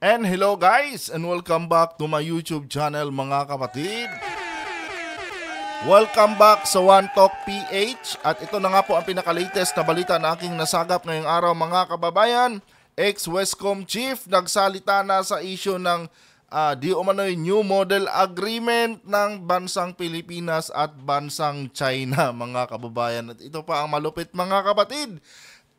And hello guys, and welcome back to my YouTube channel mga kapatid. Welcome back sa One Talk PH. At ito na nga po ang pinaka-latest na balita na aking nasagap ngayong araw mga kababayan. Ex-Westcom Chief nagsalita na sa issue ng di umano'y New Model Agreement ng bansang Pilipinas at bansang China mga kababayan. At ito pa ang malupit mga kapatid.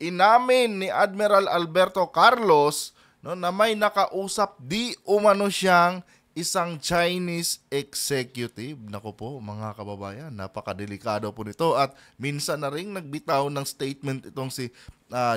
Inamin ni Admiral Alberto Carlos na may nakausap di umano siyang isang Chinese executive. Naku po mga kababayan, napakadelikado po nito at minsan na rin nagbitaw ng statement itong si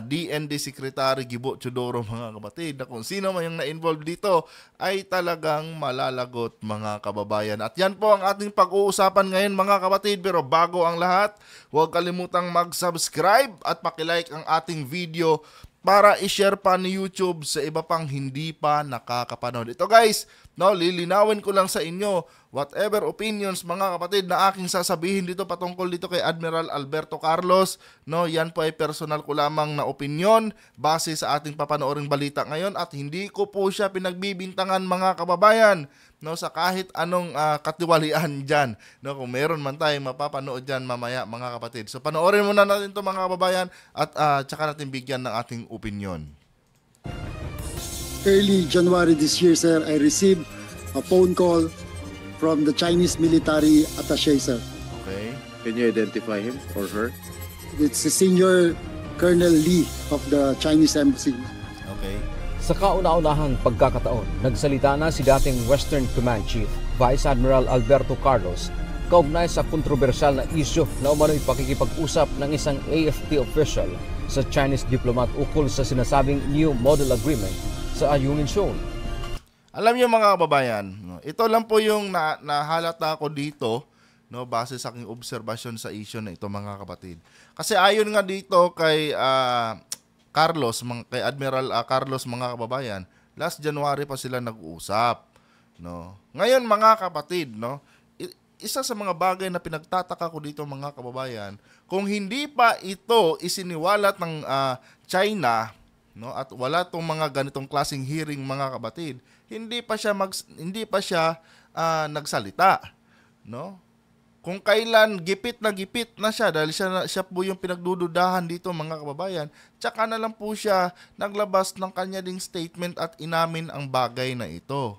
DND Secretary Gibo Chodoro mga kapatid na kung sino man yung na-involve dito ay talagang malalagot mga kababayan. At yan po ang ating pag-uusapan ngayon mga kapatid, pero bago ang lahat, huwag kalimutang mag-subscribe at pakilike ang ating video para i-share pa ni YouTube sa iba pang hindi pa nakakapanood. Ito guys, lilinawin ko lang sa inyo, whatever opinions mga kapatid na aking sasabihin dito patungkol dito kay Admiral Alberto Carlos, yan po ay personal ko lamang na opinion base sa ating papanooring balita ngayon at hindi ko po siya pinagbibintangan mga kababayan. Sa kahit anong katiwalian dyan. Kung meron man tayong mapapanood dyan mamaya mga kapatid. So panoorin muna natin ito mga kababayan at tsaka natin bigyan ng ating opinion. Early January this year, sir, I received a phone call from the Chinese military attaché, sir. Okay. Can you identify him or her? It's the senior Colonel Lee of the Chinese embassy. Okay. Sa kauna-unahang pagkakataon, nagsalita na si dating Western Command Chief, Vice Admiral Alberto Carlos, kaugnay sa kontrobersyal na isyu na umano'y pakikipag-usap ng isang AFP official sa Chinese diplomat ukol sa sinasabing New Model Agreement sa Ayungin Shoal. Alam niyo mga kababayan, ito lang po yung nahalata ko dito, base sa aking obserbasyon sa issue na ito mga kapatid. Kasi ayon nga dito kay kay Admiral Carlos mga kababayan, last January pa sila nag-uusap. Ngayon mga kapatid, isa sa mga bagay na pinagtataka ko dito mga kababayan, kung hindi pa ito isiniwalat ng China, at wala tong mga ganitong klaseng hearing mga kapatid, hindi pa siya nagsalita, Kung kailan gipit na siya dahil siya po yung pinagdududahan dito mga kababayan, tsaka na lang po siya naglabas ng kanya ding statement at inamin ang bagay na ito.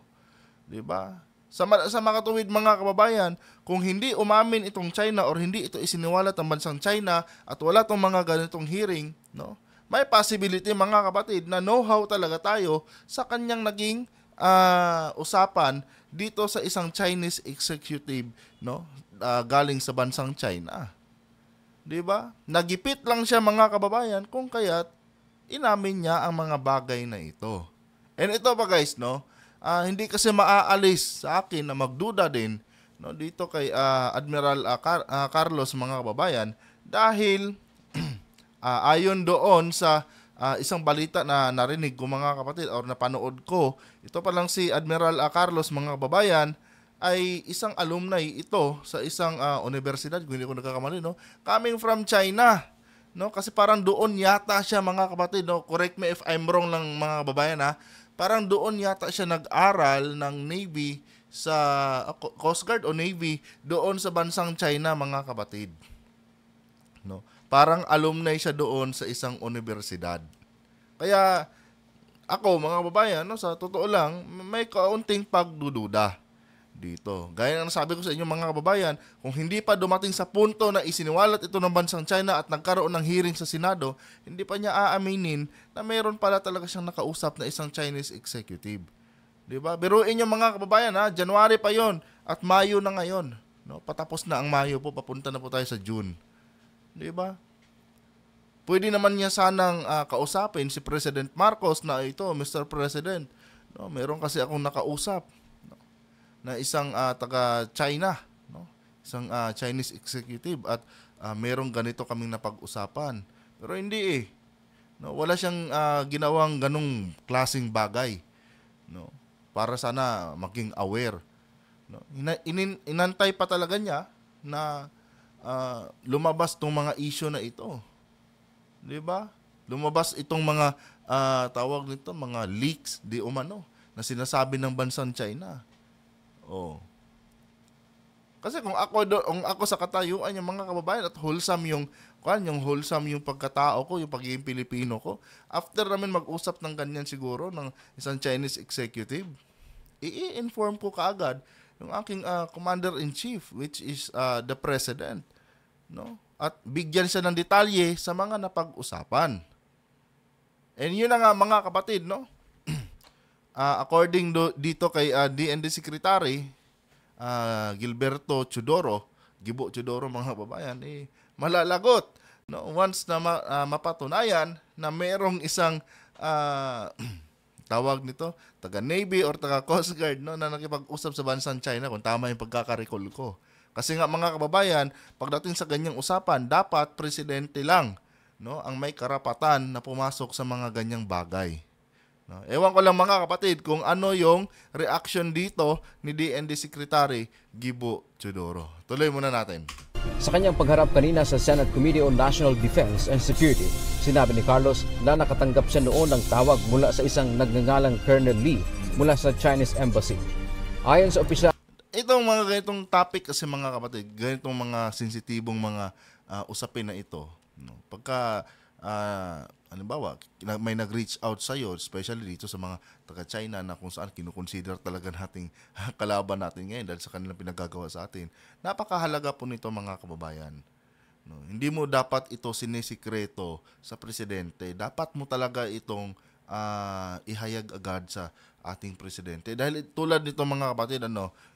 'Di ba? Sa makatuwid mga kababayan, kung hindi umamin itong China or hindi ito isiniwalat ng bansang China at wala tong mga ganitong hearing, may possibility mga kapatid na know-how talaga tayo sa kanyang naging usapan dito sa isang Chinese executive, galing sa bansang China. 'Di ba? Nagipit lang siya mga kababayan kung kaya't inamin niya ang mga bagay na ito. And ito pa guys, hindi kasi maaalis sa akin na magduda din dito kay Admiral Carlos mga kababayan dahil ayon doon sa isang balita na narinig ko mga kapatid or napanood ko, ito pa lang si Admiral Carlos mga kababayan ay isang alumni ito sa isang universidad, kung hindi ko nagkakamali, coming from China. Kasi parang doon yata siya mga kapatid, correct me if I'm wrong lang mga kababayan parang doon yata siya nag-aral ng Navy sa Coast Guard o Navy doon sa bansang China mga kapatid. Parang alumni siya doon sa isang universidad. Kaya ako mga kababayan, sa totoo lang, may kaunting pagdududa dito. Gaya ng sabi ko sa inyo mga kababayan, kung hindi pa dumating sa punto na isiniwalat ito ng bansang China at nagkaroon ng hearing sa Senado, hindi pa niya aaminin na mayroon pala talaga siyang nakausap na isang Chinese executive. 'Di ba? Biruin niyo mga kababayan, January pa 'yon at Mayo na ngayon. Patapos na ang Mayo po, papunta na po tayo sa June. 'Di ba? Pwede naman niya sanang kausapin si President Marcos na ito, Mr. President. Meron kasi akong nakausap na isang taga-China, isang Chinese executive at merong ganito kaming napag-usapan. Pero hindi wala siyang ginawang ganong klaseng bagay, para sana maging aware. Inantay pa talaga niya na lumabas tong mga issue na ito. 'Di ba? Lumabas itong mga tawag nito, mga leaks di umano na sinasabi ng bansang China. Oh. Kasi kung ako sa katayuan yung mga kababayan at wholesome yung pagkatao ko, yung pagiging Pilipino ko, after namin mag-usap ng ganyan siguro ng isang Chinese executive, i-inform ko kaagad yung aking commander-in-chief, which is the president, no? At bigyan siya ng detalye sa mga napag-usapan. And yun na nga mga kapatid, no? According dito kay DND Secretary Gilberto Gibo Chodoro mga kababayan, malalagot, no? Once na mapatunayan na merong isang tawag nito, taga Navy or taga Coast Guard, no, na nakipag-usap sa bansang China, kung tama yung pagkaka-recall ko. Kasi nga mga kababayan, pagdating sa ganyang usapan, dapat presidente lang, no, ang may karapatan na pumasok sa mga ganyang bagay. No, ewan ko lang mga kapatid kung ano yung reaction dito ni DND Secretary Gibo Chodoro. Tuloy muna natin. Sa kanyang pagharap kanina sa Senate Committee on National Defense and Security, sinabi ni Carlos na nakatanggap siya noon ng tawag mula sa isang nagngangalang Colonel Lee mula sa Chinese Embassy. Ayon sa opisyal, itong mga ganitong topic kasi mga kapatid, ganitong mga sensitibong mga usapin na ito, no? Pagka halimbawa, may nag-reach out sa'yo, especially dito sa mga taga-China na kung saan kinukonsider talaga nating kalaban natin ngayon dahil sa kanilang pinagagawa sa atin. Napakahalaga po nito mga kababayan. No, hindi mo dapat ito sinisikreto sa presidente. Dapat mo talaga itong ihayag agad sa ating presidente. Dahil tulad nito mga kapatid,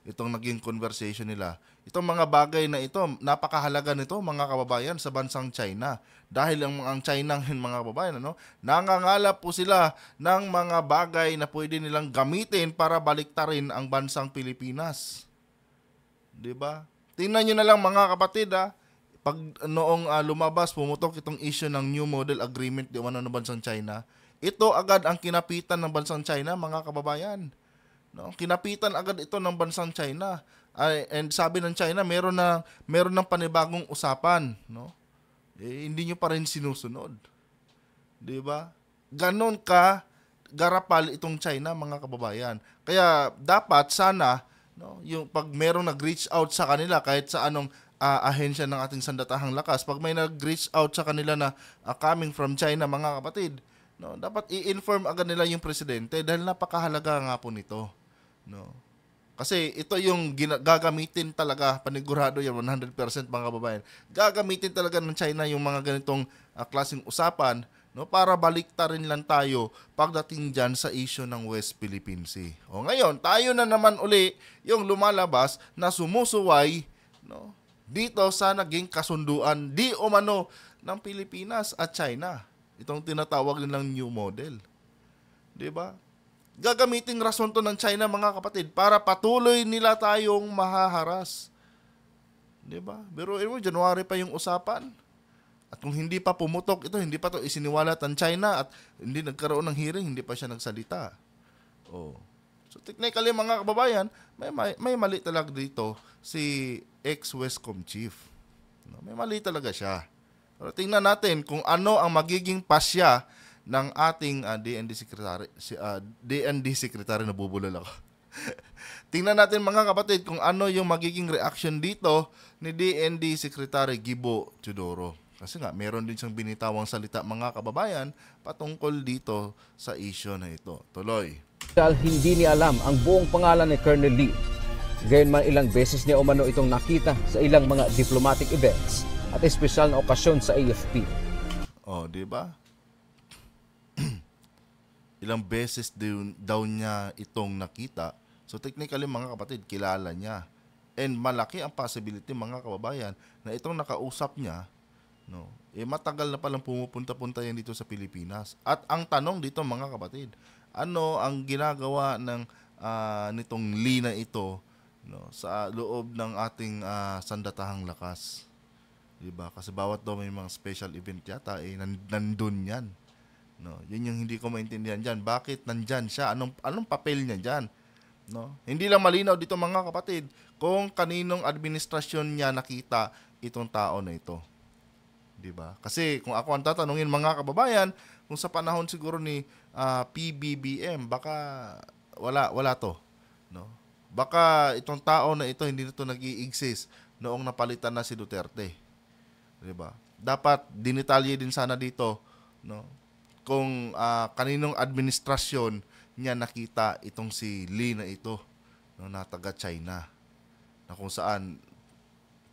itong naging conversation nila, itong mga bagay na ito, napakahalaga nito mga kababayan sa bansang China. Dahil ang China mga kababayan, nangangalap po sila ng mga bagay na pwede nilang gamitin para baliktarin ang bansang Pilipinas. 'Di ba? Tingnan niyo na lang mga kapatid, pag noong lumabas, pumutok itong issue ng New Model Agreement di ng bansang China, ito agad ang kinapitan ng bansang China, mga kababayan. No? Kinapitan agad ito ng bansang China. And sabi ng China, meron ng panibagong usapan, no? Hindi nyo pa rin sinusunod. 'Di ba? Ganon ka garapal itong China, mga kababayan. Kaya dapat sana, no, yung pag merong nag-reach out sa kanila kahit sa anong ahensya ng ating sandatahang lakas, pag may nag-reach out sa kanila na coming from China, mga kapatid, no, dapat i-inform agad nila yung presidente dahil napakahalaga nga po nito, no. Kasi ito yung gagamitin talaga, panigurado yan 100% mga kababayan. Gagamitin talaga ng China yung mga ganitong klaseng usapan, no, para baliktarin lang tayo pagdating diyan sa issue ng West Philippine Sea. O ngayon, tayo na naman uli yung lumalabas na sumusuway, no, dito sa naging kasunduan di umano ng Pilipinas at China. Itong tinatawag nilang new model. 'Di ba? Gagamiting rason to ng China, mga kapatid, para patuloy nila tayong mahaharas. 'Di ba? Pero January pa yung usapan. At kung hindi pa pumutok ito, hindi pa to isiniwalat ng China at hindi nagkaroon ng hearing, hindi pa siya nagsalita. Oh. So technically mga kababayan, may mali talaga dito si ex-Westcom chief. No, may mali talaga siya. Pero tingnan natin kung ano ang magiging pasya ng ating DND Secretary. DND Secretary, nabubulol ako. Tingnan natin mga kapatid kung ano yung magiging reaction dito ni DND Secretary Gibo Chodoro. Kasi nga, meron din siyang binitawang salita mga kababayan patungkol dito sa issue na ito. Tuloy. hindi niya alam ang buong pangalan ni Colonel Lee. Gayunman ilang beses niya umano itong nakita sa ilang mga diplomatic events at espesyal na okasyon sa AFP. Oh, di ba? Ilang beses daw niya itong nakita. So technically mga kapatid, kilala niya. And malaki ang possibility mga kababayan na itong nakausap niya, no, matagal na palang pumupunta-punta yan dito sa Pilipinas. At ang tanong dito mga kapatid, ano ang ginagawa ng nitong Lee na ito, no, sa loob ng ating sandatahang lakas? Diba? Kasi bawat daw may mga special event yata, nandun yan. No, yun yung hindi ko maintindihan diyan. Bakit nandyan siya? Anong papel niya diyan? No? Hindi lang malinaw dito mga kapatid kung kaninong administrasyon niya nakita itong tao na ito. 'Di ba? Kasi kung ako ang tatanungin mga kababayan, kung sa panahon siguro ni PBBM, baka wala to, no? Baka itong tao na ito hindi na to nag-i-exist noong napalitan na si Duterte. 'Di ba? Dapat dinitalye din sana dito, no? Kung kaninong administrasyon niya nakita itong si Lee na ito, no, na taga China, na kung saan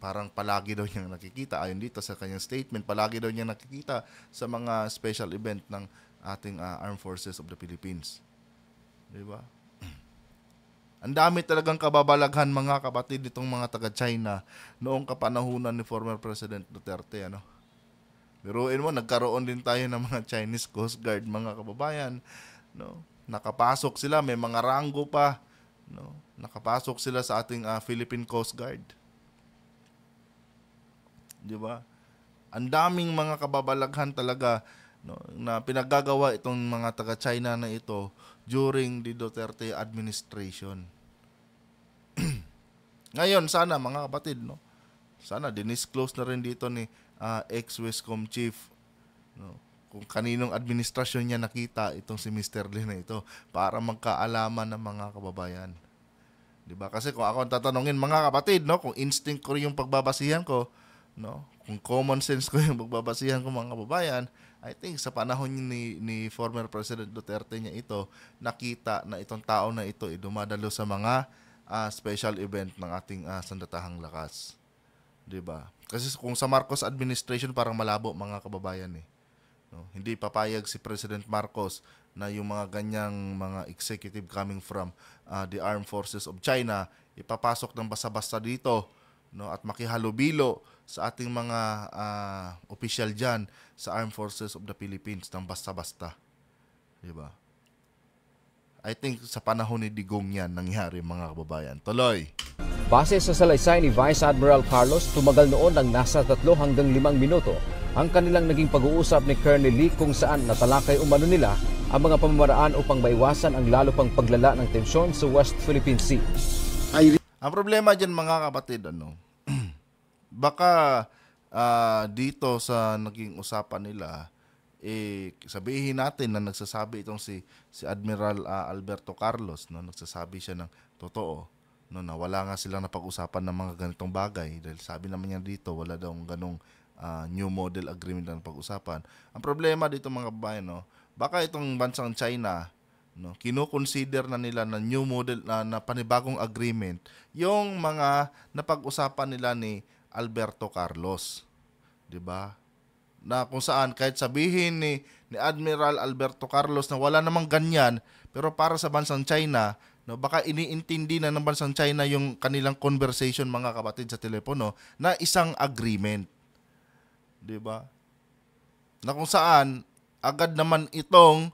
parang palagi daw niyang nakikita, ayon dito sa kanyang statement, palagi daw niyang nakikita sa mga special event ng ating Armed Forces of the Philippines. Di ba? Ang dami talagang kababalaghan, mga kapatid, itong mga taga-China noong kapanahunan ni former President Duterte, ano? Biruin mo, nagkaroon din tayo ng mga Chinese Coast Guard, mga kababayan, no? Nakapasok sila, may mga ranggo pa, no? Nakapasok sila sa ating Philippine Coast Guard. Di ba? Ang daming mga kababalaghan talaga, no, na pinagagawa itong mga taga-China na ito during the Duterte administration. Ngayon, sana mga kapatid, no, sana dinisclose na rin dito ni ex-Wescom chief, no, kung kaninong administrasyon niya nakita itong si Mr. Lee na ito para magkaalaman ng mga kababayan. Diba? Kasi kung ako ang tatanungin, mga kapatid, no, kung instinct ko yung pagbabasihan ko, no, kung common sense ko yung pagbabasihan ko, mga kababayan, I think sa panahon ni former President Duterte niya ito, nakita na itong tao na ito dumadalo sa mga special event ng ating sandatahang lakas. Diba? Kasi kung sa Marcos administration, parang malabo, mga kababayan, eh. No, hindi papayag si President Marcos na yung mga ganyang mga executive coming from the Armed Forces of China ipapasok ng basta-basta dito, no, at makihalubilo sa ating mga opisyal diyan sa Armed Forces of the Philippines ng basta-basta. Di ba? I think sa panahon ni Digong yan nangyari, mga kababayan. Tuloy. Base sa salaysay ni Vice Admiral Carlos, tumagal noon ng nasa 3 hanggang 5 minuto ang kanilang naging pag-uusap ni Colonel Lee kung saan natalakay umano nila ang mga pamamaraan upang maiwasan ang lalo pang paglala ng tensyon sa West Philippine Sea. Ang problema dyan, mga kapatid, baka dito sa naging usapan nila, sabihin natin na nagsasabi itong si Admiral Alberto Carlos, no, nagsasabi siya ng totoo, no, na wala nga silang napag-usapan ng mga ganitong bagay dahil sabi naman niya dito wala daw ganong new model agreement na pag-usapan. Ang problema dito, mga kababayan, no, baka itong bansang China, no, kino-consider na nila na new model na panibagong agreement yung mga napag-usapan nila ni Alberto Carlos, 'di ba? Na kung saan kahit sabihin ni Admiral Alberto Carlos na wala namang ganyan, pero para sa bansang China, no, baka iniintindi na ng bansang China yung kanilang conversation, mga kapatid, sa telepono na isang agreement. 'Di ba? Na kung saan agad naman itong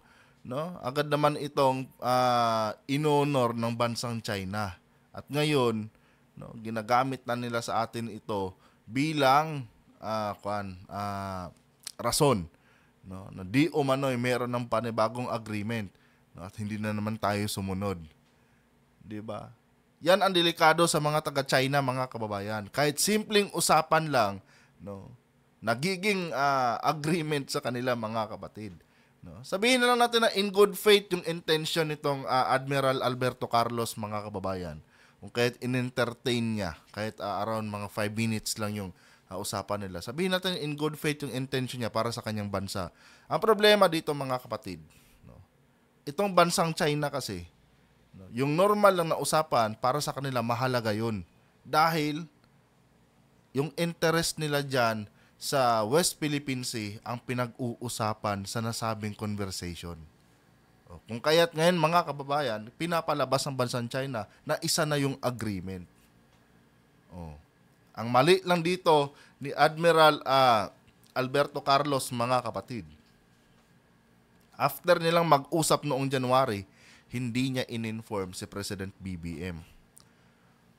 inonor ng bansang China. At ngayon, no, ginagamit na nila sa atin ito bilang rason, no, na di umano'y meron ng panibagong agreement, no, at hindi na naman tayo sumunod. 'Di ba? Yan ang delikado sa mga taga-China, mga kababayan. Kahit simpleng usapan lang, no, nagiging agreement sa kanila, mga kapatid. No? Sabihin na lang natin na in good faith yung intention nitong Admiral Alberto Carlos, mga kababayan. Kung kahit in-entertain niya, kahit around mga 5 minutes lang yung usapan nila, sabihin natin in good faith yung intention niya para sa kanyang bansa. Ang problema dito, mga kapatid, no, itong bansang China kasi, no, yung normal lang na usapan, para sa kanila mahalaga yun. Dahil yung interest nila dyan sa West Philippine Sea ang pinag-uusapan sa nasabing conversation. Kung kaya't ngayon, mga kababayan, pinapalabas ng bansang China na isa na yung agreement. Ang mali lang dito ni Admiral Alberto Carlos, mga kapatid, after nilang mag-usap noong January, hindi niya in-inform si President BBM.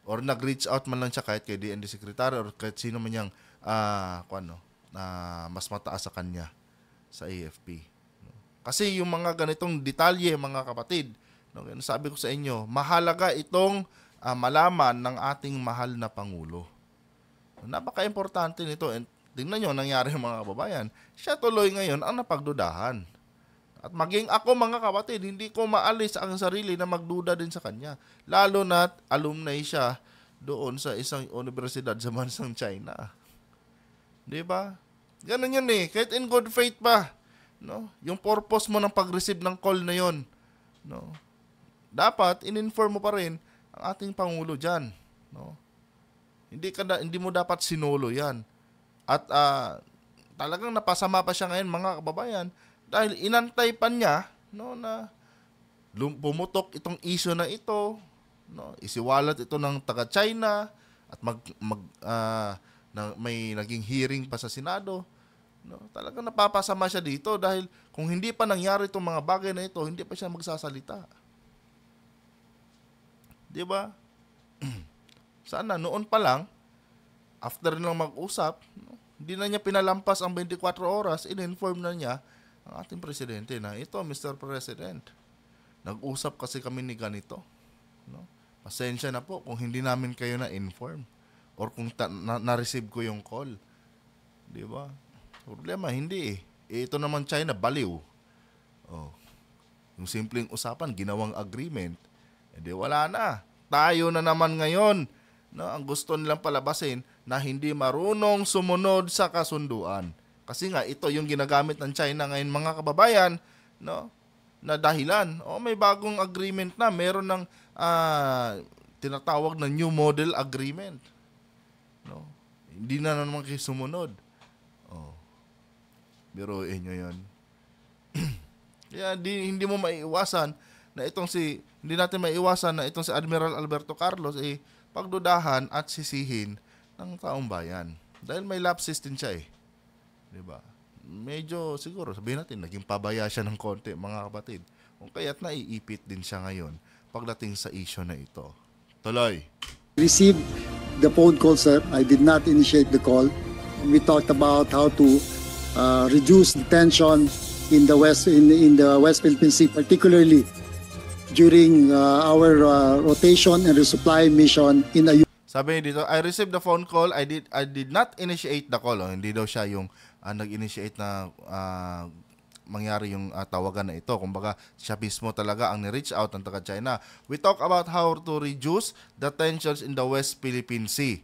Or nag-reach out man lang siya kahit kay DND Secretary or kahit sino man niyang mas mataas sa kanya sa AFP. Kasi yung mga ganitong detalye, mga kapatid, no, sabi ko sa inyo, mahalaga itong malaman ng ating mahal na Pangulo. Napaka-importante nito. And tingnan nyo, nangyari, mga kababayan. Siya tuloy ngayon ang napagdudahan. At maging ako mga kapatid, hindi ko maalis ang sarili na magduda din sa kanya. Lalo na't alumni siya doon sa isang universidad sa bansang China. Di ba? Ganun yun eh. Kahit in good faith pa. No? Yung purpose mo ng pag-receive ng call na yun. No? Dapat, in-inform mo pa rin ang ating Pangulo dyan. No? Hindi mo dapat sinulo yan. At talagang napasama pa siya ngayon mga kababayan dahil inantay pa niya na pumutok itong issue na ito, isiwalat ito ng taga-China at may naging hearing pa sa Senado. Talagang napapasama siya dito dahil kung hindi pa nangyari itong mga bagay na ito, hindi pa siya magsasalita. Di ba? Sana noon pa lang, after nilang mag-usap, hindi na niya pinalampas ang 24 oras, in-inform na niya ang ating presidente na ito, Mr. President, nag-usap kasi kami ni ganito. Pasensya na po kung hindi namin kayo na-inform or kung na-receive ko yung call. Di ba? Problema, hindi eh. Ito naman China, baliw. Yung simpleng usapan, ginawang agreement, edi wala na. Tayo na naman ngayon. Ang gusto nilang palabasin na hindi marunong sumunod sa kasunduan. Kasi nga, ito yung ginagamit ng China ngayon mga kababayan, na dahilan. May bagong agreement na. Meron ng tinatawag na New Model Agreement. Hindi na naman kayo sumunod. Biruin nyo yun. Kaya hindi mo maiiwasan na hindi natin maiiwasan na itong si Admiral Alberto Carlos pagdudahan at sisihin ng taong bayan. Dahil may lapses din siya Diba? Medyo siguro sabihin natin naging pabaya siya ng konti mga kapatid. Kung kaya't naiipit din siya ngayon pagdating sa issue na ito. Tuloy. Received the phone call, sir. I did not initiate the call. We talked about how to reduce the tension in the West Philippine Sea, particularly during our rotation and resupply mission in Ayungin. Sabi dito, I received the phone call. I did not initiate the call. Hindi daw siya yung nag-initiate na mangyari yung tawagan na ito. Kumbaga, siya mismo talaga ang ni-reach out ng taga-China. We talk about how to reduce the tensions in the West Philippine Sea.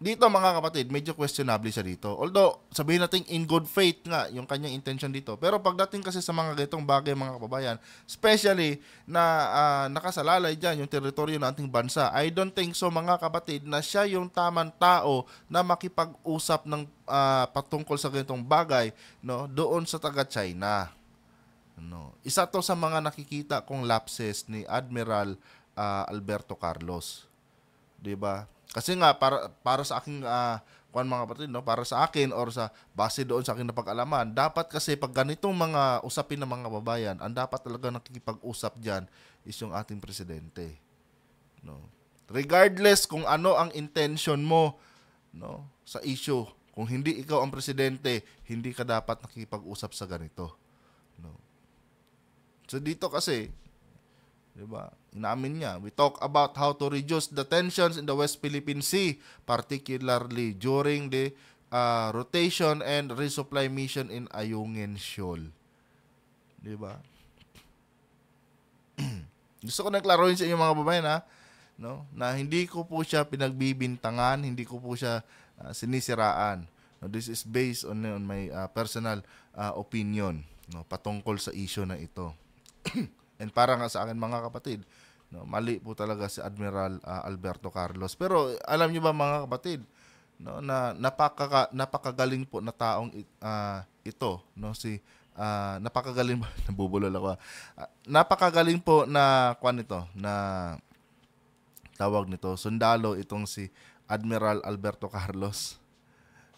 Dito mga kapatid, medyo questionable siya dito. Although, sabihin natin in good faith nga yung kanyang intention dito. Pero pagdating kasi sa mga ganitong bagay mga kababayan, especially na nakasalalay dyan yung teritoryo ng ating bansa, I don't think so mga kapatid na siya yung tamang tao na makipag-usap ng patungkol sa ganitong bagay doon sa taga-China. Isa to sa mga nakikita kong lapses ni Admiral Alberto Carlos. Diba? Kasi nga para sa aking mga kapatid, para sa akin or sa base doon sa aking napag-alaman, dapat kasi pag ganitong mga usapin ng mga kababayan, ang dapat talaga nakikipag-usap diyan is yung ating presidente. Regardless kung ano ang intention mo sa issue, kung hindi ikaw ang presidente, hindi ka dapat nakikipag-usap sa ganito. So dito kasi, diba? Inamin niya. We talk about how to reduce the tensions in the West Philippine Sea, particularly during the rotation and resupply mission in Ayungin Shoal. Diba? Gusto ko nagklaruhin sa inyo mga babayan na hindi ko po siya pinagbibintangan, hindi ko po siya sinisiraan. This is based on my personal opinion patungkol sa issue na ito. And para nga sa akin mga kapatid, mali po talaga si Admiral Alberto Carlos. Pero alam niyo ba mga kapatid, na napakagaling po na taong ito, napakagaling nabubulol ako. Napakagaling po na na tawag nito, sundalo itong si Admiral Alberto Carlos.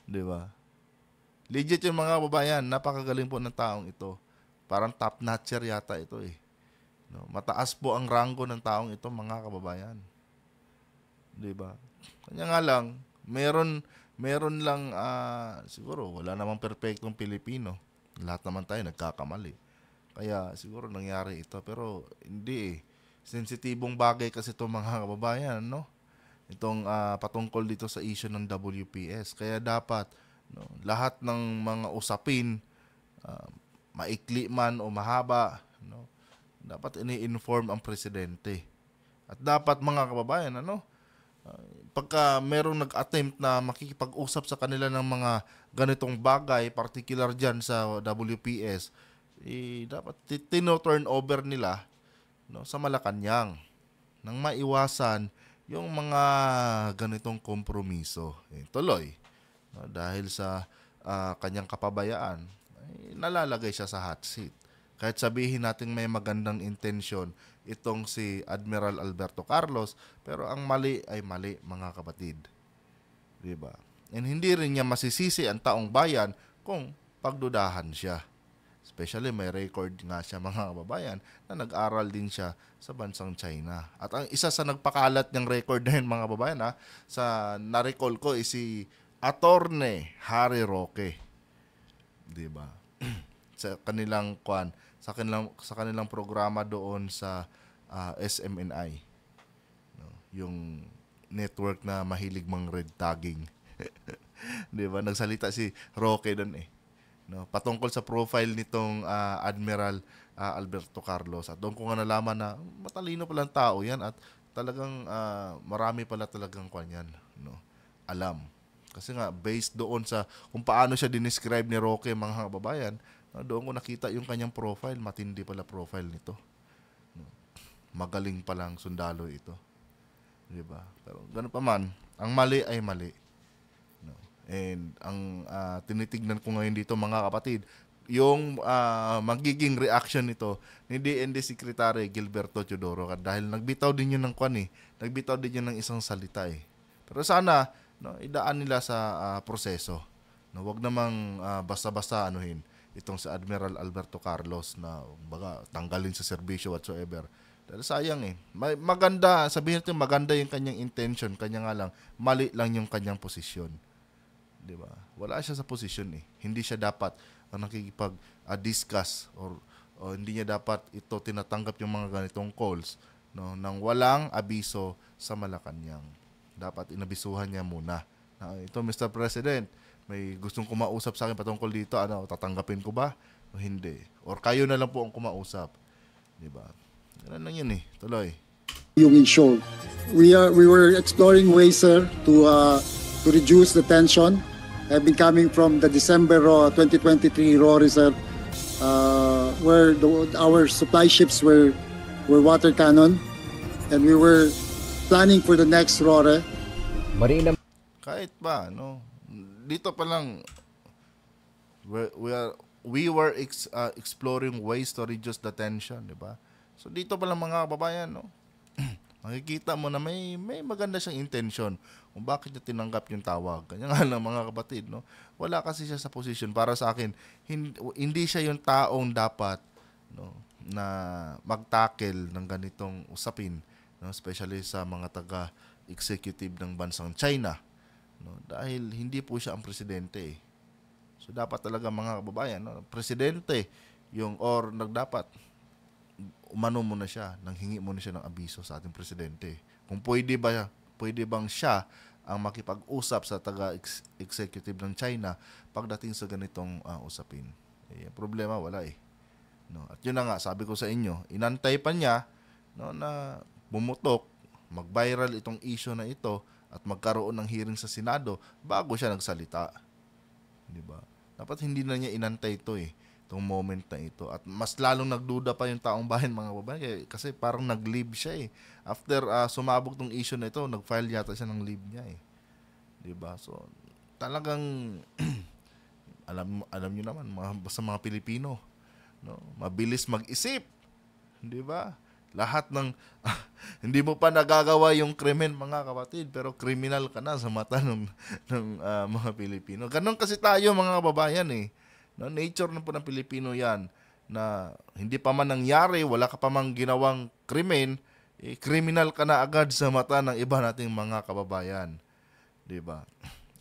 'Di ba? Legit yung mga babayan, napakagaling po ng taong ito. Parang top notcher yata ito Mataas po ang ranggo ng taong ito mga kababayan. 'Di ba? Kanya nga lang, meron lang siguro wala namang perpektong Pilipino. Lahat naman tayo nagkakamali. Kaya siguro nangyari ito pero hindi sensitibong bagay kasi ito mga kababayan, Itong patungkol dito sa issue ng WPS. Kaya dapat lahat ng mga usapin maikli man o mahaba, no, dapat ini-inform ang presidente. At dapat mga kababayan, pagka merong nag-attempt na makikipag-usap sa kanila ng mga ganitong bagay, particular dyan sa WPS, dapat tino-turn over nila, no, sa Malacanang nang maiwasan yung mga ganitong kompromiso. Tuloy, no, dahil sa kanyang kapabayaan, nalalagay siya sa hot seat. Kahit sabihin natin may magandang intensyon itong si Admiral Alberto Carlos, pero ang mali ay mali, mga kapatid. Diba? And hindi rin niya masisisi ang taong bayan kung pagdudahan siya. Especially may record nga siya, mga kababayan, na nag-aral din siya sa bansang China. At ang isa sa nagpakalat ng record na yun, mga kababayan, sa na-recall ko is si Attorney Harry Roque. Diba? sa kanilang programa doon sa SMNI, no, yung network na mahilig mang red tagging. 'Di ba? Nagsalita si Roque doon no, patungkol sa profile nitong Admiral Alberto Carlos, at doon ko nga nalaman na matalino palang tao yan at talagang marami pala talagang kanyan, no, alam. Kasi nga based doon sa kung paano siya dinescribe ni Roque, mga kababayan, doon ko nakita yung kanyang profile. Matindi pala profile nito. Magaling palang sundalo ito. Diba? Pero ganun pa man, ang mali ay mali. No. And ang tinitignan ko ngayon dito, mga kapatid, yung magiging reaction nito ni DND Secretary Gilberto Teodoro, dahil nagbitaw din yun ng nagbitaw din yun ng isang salita Pero sana, no, idaan nila sa proseso. No, wag namang basta-basta itong si Admiral Alberto Carlos na baga tanggalin sa serbisyo whatsoever. Dahil sayang maganda, sabihin natin maganda yung kanyang intention, kanya nga lang mali lang yung kanyang posisyon. 'Di ba? Wala siya sa posisyon Hindi siya dapat nakikipag-discuss or hindi niya dapat ito tinatanggap yung mga ganitong calls, no, nang walang abiso sa Malacanang. Dapat inabisuhan niya muna. Ito, Mr. President, may gustong kumausap sa akin patungkol dito, tatanggapin ko ba o hindi? Or kayo na lang po ang kumausap. Diba? Ganun lang yun tuloy. Yung ensure. We were exploring ways, sir, to reduce the tension. I've been coming from the December 2023 RORE, sir, where our supply ships were water cannon, and we were planning for the next RORE. Marina. Kahit ba, dito pa lang we were exploring ways to reduce the tension, di ba? So dito pa lang, mga kababayan, makikita mo na may maganda siyang intention kung bakit niya tinanggap yung tawag. Kanya nga lang, mga kapatid, wala kasi siya sa position. Para sa akin, hindi siya yung taong dapat, na mag-tackle ng ganitong usapin, especially sa mga taga-executive ng bansang China. Dahil hindi po siya ang presidente. So dapat talaga, mga kababayan, presidente yung nagdapat umano muna siya, nanghingi muna siya ng abiso sa ating presidente. Kung pwede bang siya ang makipag-usap sa taga-executive ng China pagdating sa ganitong usapin. Problema wala At yun na nga, sabi ko sa inyo, inantay pa niya na bumutok, mag-viral itong issue na ito at magkaroon ng hearing sa Senado bago siya nagsalita. Diba? Dapat hindi na niya inantay ito itong moment na ito. At mas lalong nagduda pa yung taong bayan, mga babae, kasi parang nag-leave siya After sumabog tong issue na ito, nag-file yata siya ng leave niya Diba? So, talagang alam niyo naman, basta mga Pilipino, mabilis mag-isip. Diba? Lahat ng hindi mo pa nagagawa yung krimen, mga kapatid, pero criminal ka na sa mata ng mga Pilipino. Ganon kasi tayo, mga kababayan nature na po ng Pilipino yan, na hindi pa man nangyari, wala ka pa mang ginawang krimen, criminal ka na agad sa mata ng iba nating mga kababayan. Diba?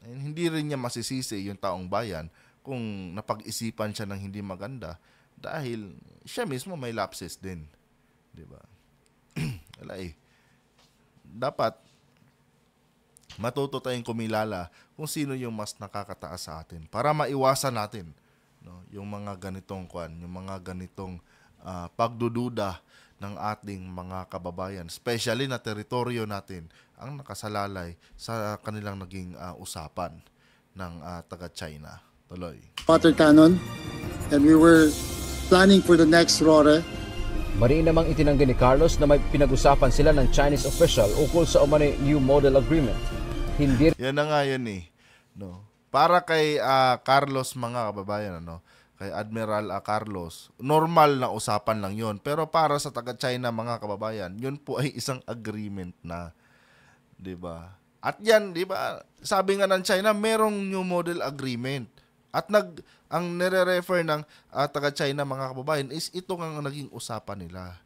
Hindi rin niya masisisi yung taong bayan kung napag-isipan siya ng hindi maganda, dahil siya mismo may lapses din. Diba? Wala Dapat matuto tayong kumilala kung sino yung mas nakakataas sa atin para maiwasan natin no, yung mga ganitong yung mga ganitong pagdududa ng ating mga kababayan, especially na teritoryo natin ang nakasalalay sa kanilang naging usapan ng taga-China. Tuloy. Water cannon, and we were planning for the next RORE. Mariin namang itinanggi ni Carlos na may pinag-usapan sila ng Chinese official ukol sa umano'y New Model Agreement. Hindi Yan na nga yun eh. No? Para kay Carlos, mga kababayan, kay Admiral Carlos, normal na usapan lang yun. Pero para sa taga-China, mga kababayan, yun po ay isang agreement na. Diba? At yan, diba, sabi nga ng China, merong New Model Agreement. At ang nire-refer ng taga-China, mga kababayan, is ito ang naging usapan nila.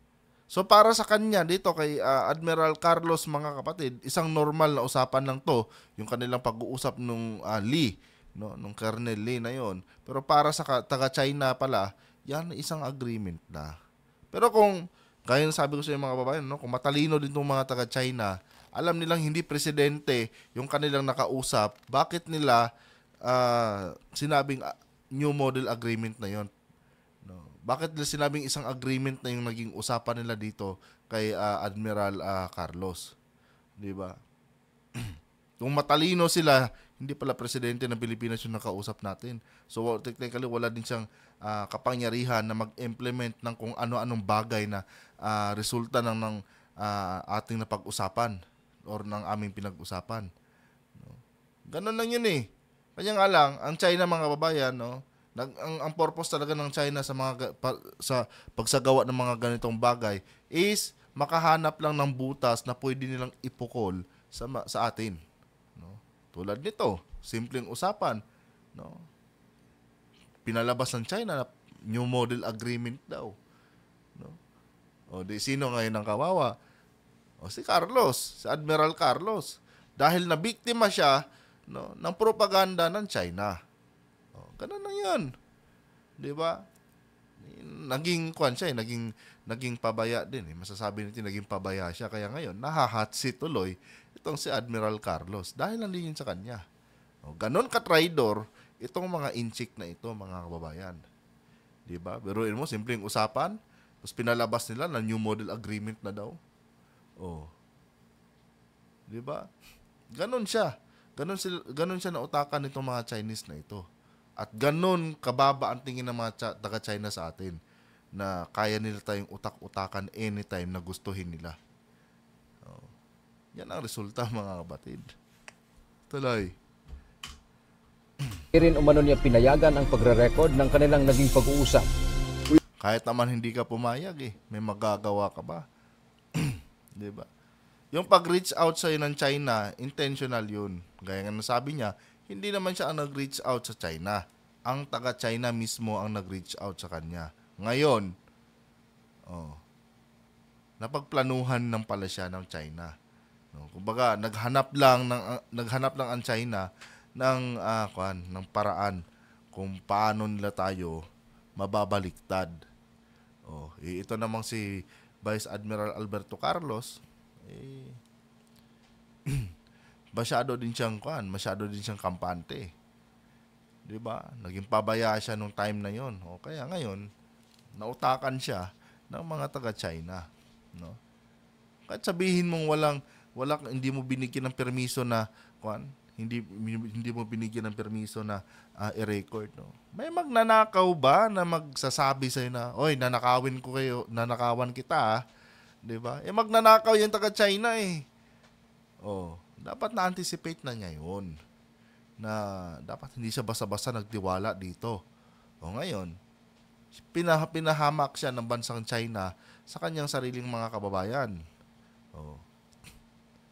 So para sa kanya dito kay Admiral Carlos, mga kapatid, isang normal na usapan lang to, yung kanilang pag-uusap nung Lee, no, nung Colonel Lee na yon. Pero para sa taga-China pala, yan isang agreement na. Pero kung gaya ng sabi ko sa mga kababayan, kung matalino din tong mga taga-China, alam nilang hindi presidente yung kanilang nakausap, bakit nila sinabing New Model Agreement na yon? Bakit nila sinabing isang agreement na yung naging usapan nila dito kay Admiral Carlos? Di ba? Kung matalino sila, hindi pala presidente ng Pilipinas yung nakausap natin. So technically wala din siyang kapangyarihan na mag-implement ng kung ano-anong bagay na resulta ng ating napag-usapan or ng aming pinag-usapan. Ganun lang yun eh. Kanya nga lang, ang China, mga kababayan, ang purpose talaga ng China sa pagsagawa ng mga ganitong bagay is makahanap lang ng butas na pwede nilang ipukol sa atin. No? Tulad nito, simpleng usapan. No? Pinalabas ng China na New Model Agreement daw. No? O di sino ngayon ang kawawa? O si Carlos, si Admiral Carlos. Dahil nabiktima siya ng propaganda ng China. Ganun lang yan. Di ba? Naging siya, naging pabaya din. Masasabi natin naging pabaya siya. Kaya ngayon, nahahatsi tuloy itong si Admiral Carlos. Dahil lang din yun sa kanya. Ganun ka-traidor itong mga inchik na ito, mga kababayan. Di ba? Biruin mo, simpleng usapan. Tapos pinalabas nila na New Model Agreement na daw. Di ba? Ganun siya. Ganun siya nautakan nitong mga Chinese na ito. At ganun kababa ang tingin ng mga taga-China sa atin na kaya nila tayong utak-utakan anytime na gustuhin nila. Yan ang resulta, mga kapatid. Tuloy. rin umano niya pinayagan ang pagre-record ng kanilang naging pag-uusap. Kahit naman hindi ka pumayag may magagawa ka ba? 'Di ba? Yung pag-reach out sa ng China, intentional yun. Gaya nga nasabi niya, hindi naman siya ang nag-reach out sa China. Ang taga-China mismo ang nag-reach out sa kanya. Ngayon, napagplanuhan ng pala siya ng China. Kumbaga, naghanap lang ang China ng paraan kung paano nila tayo mababaliktad. Ito namang si Vice Admiral Alberto Carlos, masyado din siyang kampante. 'Di ba? Naging pabaya siya nung time na 'yon. Kaya ngayon nautakan siya ng mga taga-China, no? Kahit sabihin mong hindi mo binigyan ng permiso na hindi mo binigyan ng permiso na i-record, no? May magnanakaw ba na magsasabi sa'yo na, oy, nanakawan kita, 'di ba? Magnanakaw yung taga-China dapat na-anticipate na niya yun. Na dapat hindi siya basta-basta nagtiwala dito. Ngayon, pinahamak siya ng bansang China sa kanyang sariling mga kababayan.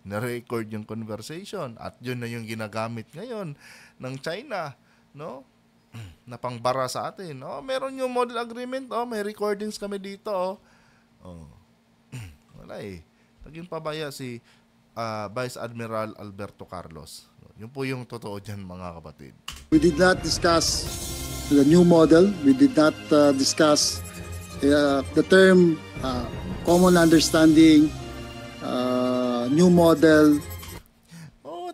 Na-record yung conversation at yun na yung ginagamit ngayon ng China, no? Na pangbara sa atin. Meron yung model agreement, may recordings kami dito. Wala naging pabaya si Vice Admiral Alberto Carlos. Yun po yung totoo dyan, mga kapatid. We did not discuss the new model. We did not discuss the term common understanding, new model.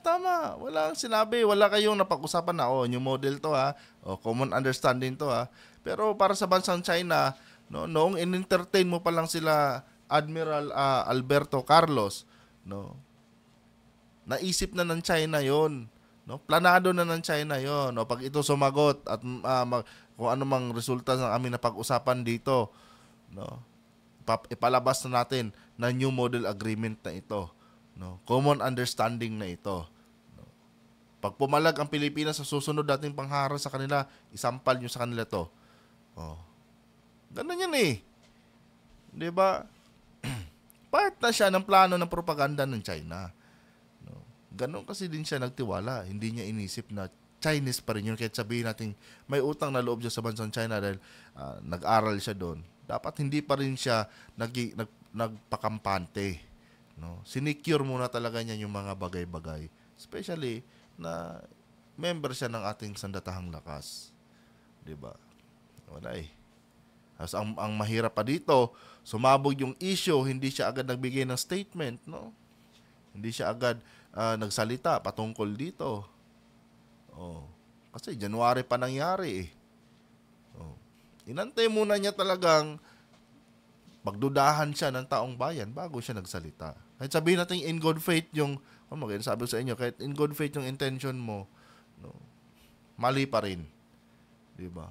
Tama. Walang sinabi, wala kayong napag-usapan na, new model to ha, common understanding to ha. Pero para sa bansang China, no, noong in-entertain mo pa lang sila Admiral Alberto Carlos, no, naisip na ng China yon, no, planado na ng China yon, no, pag ito sumagot at kung ano mang resulta ng aming napag-usapan dito, no, ipalabas na natin na new model agreement na ito, no, common understanding na ito, no. Pag pumalag ang Pilipinas sa susunod nating panghara sa kanila, isampal nyo sa kanila to. Ganun yan eh, di ba? Part na siya ng plano ng propaganda ng China, no. Ganun kasi din siya nagtiwala, hindi niya inisip na Chinese pa rin yun, kahit sabihin natin may utang na loob siya sa bansang China dahil nag-aral siya doon. Dapat hindi pa rin siya nagpakampante, no. Sinecure muna talaga niya yung mga bagay-bagay, especially na member siya ng ating sandatahang lakas, di ba? Wala eh. As ang mahirap pa dito, sumabog yung issue, hindi siya agad nagbigay ng statement, no? Hindi siya agad nagsalita patungkol dito. Kasi January pa nangyari eh. Inantay muna niya talagang pagdudahan siya ng taong bayan bago siya nagsalita. Kahit sabihin natin in good faith yung, sabi ko sa inyo, kahit in good faith yung intention mo, no, mali pa rin. Diba?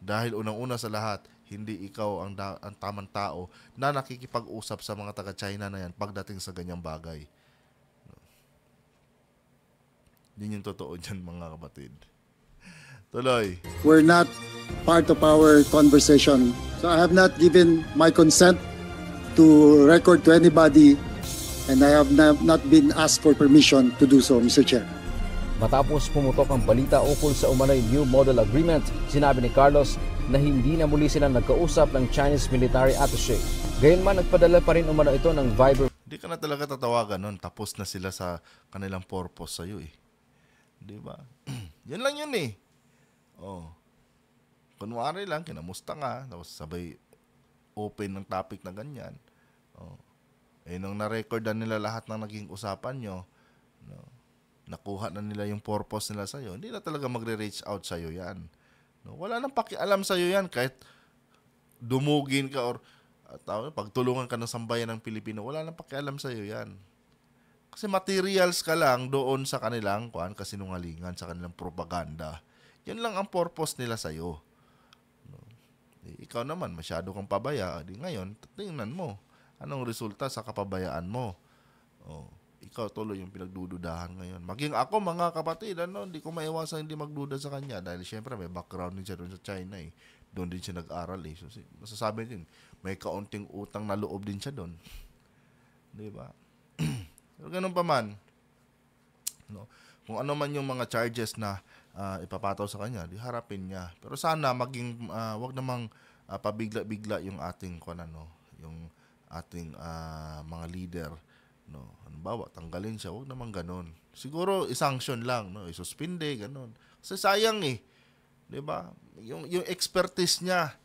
Dahil unang-una sa lahat, hindi ikaw ang tamang tao na nakikipag-usap sa mga taga-China na yan pagdating sa ganyang bagay. No. Yun yung totoo dyan, mga kapatid. Tuloy. Were not part of our conversation. So I have not given my consent to record to anybody, and I have not been asked for permission to do so, Mr. Chair. Matapos pumutok ang balita ukol sa umano'y New Model Agreement, sinabi ni Carlos na hindi na muli sila nagkausap ng Chinese military attaché. Gayunman, nagpadala pa rin umano ito ng Viber. Hindi ka na talaga tatawagan nun. Tapos na sila sa kanilang purpose sa'yo eh. Di ba? Yan lang yun eh. Kunwari lang, kinamusta nga. Tapos sabay open ng topic na ganyan. Nung na-recordan nila lahat ng naging usapan nyo, no, nakuha na nila yung purpose nila sa'yo, hindi na talaga magre-reach out sa'yo yan. No, wala nang pakialam sa'yo yan kahit dumugin ka or pagtulungan ka ng sambayan ng Pilipino, wala nang pakialam sa'yo yan. Kasi materials ka lang doon sa kanilang kasinungalingan, sa kanilang propaganda. Yan lang ang purpose nila sa'yo. No, ikaw naman, masyado kang pabaya. Di ngayon, tingnan mo, anong resulta sa kapabayaan mo. Ikaw tuloy yung pinagdududahan ngayon. Maging ako, mga kapatid, hindi ko maiwasan hindi magduda sa kanya dahil syempre may background din siya doon sa China eh. Doon din siya nag-aral eh. So, masasabi din, may kaunting utang na loob din siya doon. Di ba? Pero ganun pa man, no, kung ano man yung mga charges na ipapataw sa kanya, di harapin niya. Pero sana maging, wag namang pabigla-bigla yung ating, yung ating mga leader. No, halimbawa, tanggalin siya, wag naman ganun. Siguro i-sanction lang, no, isuspinde, ganun. Kasi sayang eh. 'Di ba? Yung expertise niya,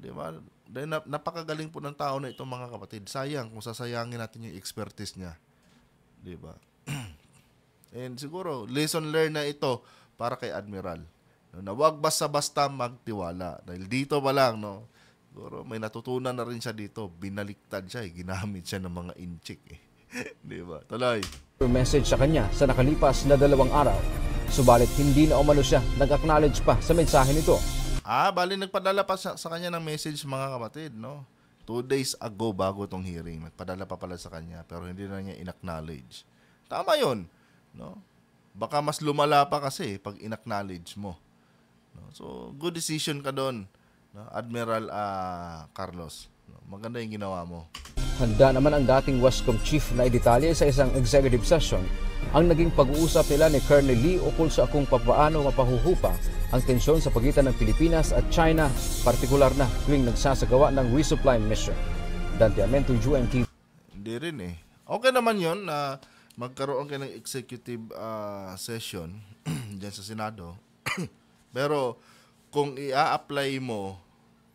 'di ba? Dahil napakagaling po ng tao na ito, mga kapatid. Sayang kung sasayangin natin yung expertise niya. 'Di ba? And siguro lesson learned na ito para kay Admiral. No, na wag basta-basta magtiwala. Dahil dito pa lang, no, siguro may natutunan na rin siya dito. Binaliktad siya, ginamit siya ng mga inchik eh. Di ba? Tuloy. Message sa kanya sa nakalipas na 2 araw. Subalit hindi na umano siya nag-acknowledge pa sa mensahe nito. Bali nagpadala pa sa kanya ng message, mga kapatid, no? 2 days ago bago tong hearing, nagpadala pa pala sa kanya pero hindi na niya in-acknowledge. Tama 'yon, no? Baka mas lumala pa kasi pag in-acknowledge mo. No? So, good decision ka doon, no? Admiral Carlos. No? Maganda 'yung ginawa mo. Handa naman ang dating Westcom chief na idetalye sa isang executive session ang naging pag-uusap nila ni Colonel Lee ukol sa kung paano mapahuhupa ang tensyon sa pagitan ng Pilipinas at China, partikular na tuwing nagsasagawa ng resupply mission. Dante Amento, UNTV. Hindi rin eh. Okay naman yon na magkaroon kayo ng executive session dyan sa Senado. Pero kung i-apply mo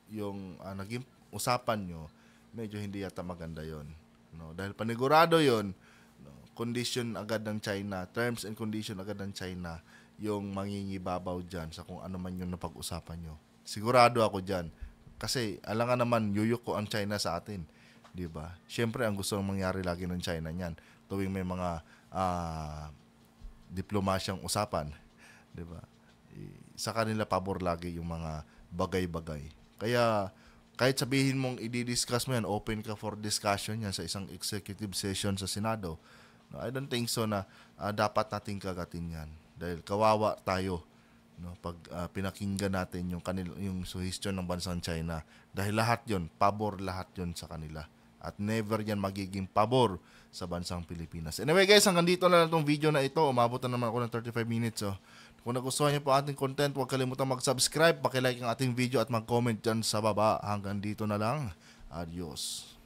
yung naging usapan nyo, medyo hindi yata maganda yon, no? Dahil panigurado yon, no? condition agad ng China, terms and condition agad ng China yung mangingibabaw dyan sa kung ano man yung napag-usapan nyo. Sigurado ako dyan. Kasi alangan naman, yuyuko ang China sa atin. Di ba? Siyempre, ang gusto mangyari lagi ng China niyan, tuwing may mga diplomasyang usapan. Di ba? Sa kanila pabor lagi yung mga bagay-bagay. Kaya, kahit sabihin mong i-discuss mo yan, open ka for discussion yan sa isang executive session sa Senado, no, I don't think so na dapat nating kagatin yan. Dahil kawawa tayo, no, pag pinakinggan natin yung suhestyon ng bansang China. Dahil lahat yon, pabor lahat yon sa kanila. At never yan magiging pabor sa bansang Pilipinas. Anyway guys, hanggang dito na lang itong video na ito. Umabot na naman ako ng 35 minutes. So, kung nagustuhan niyo po ating content, huwag kalimutan mag-subscribe, pakilike ang ating video at mag-comment dyan sa baba. Hanggang dito na lang. Adios.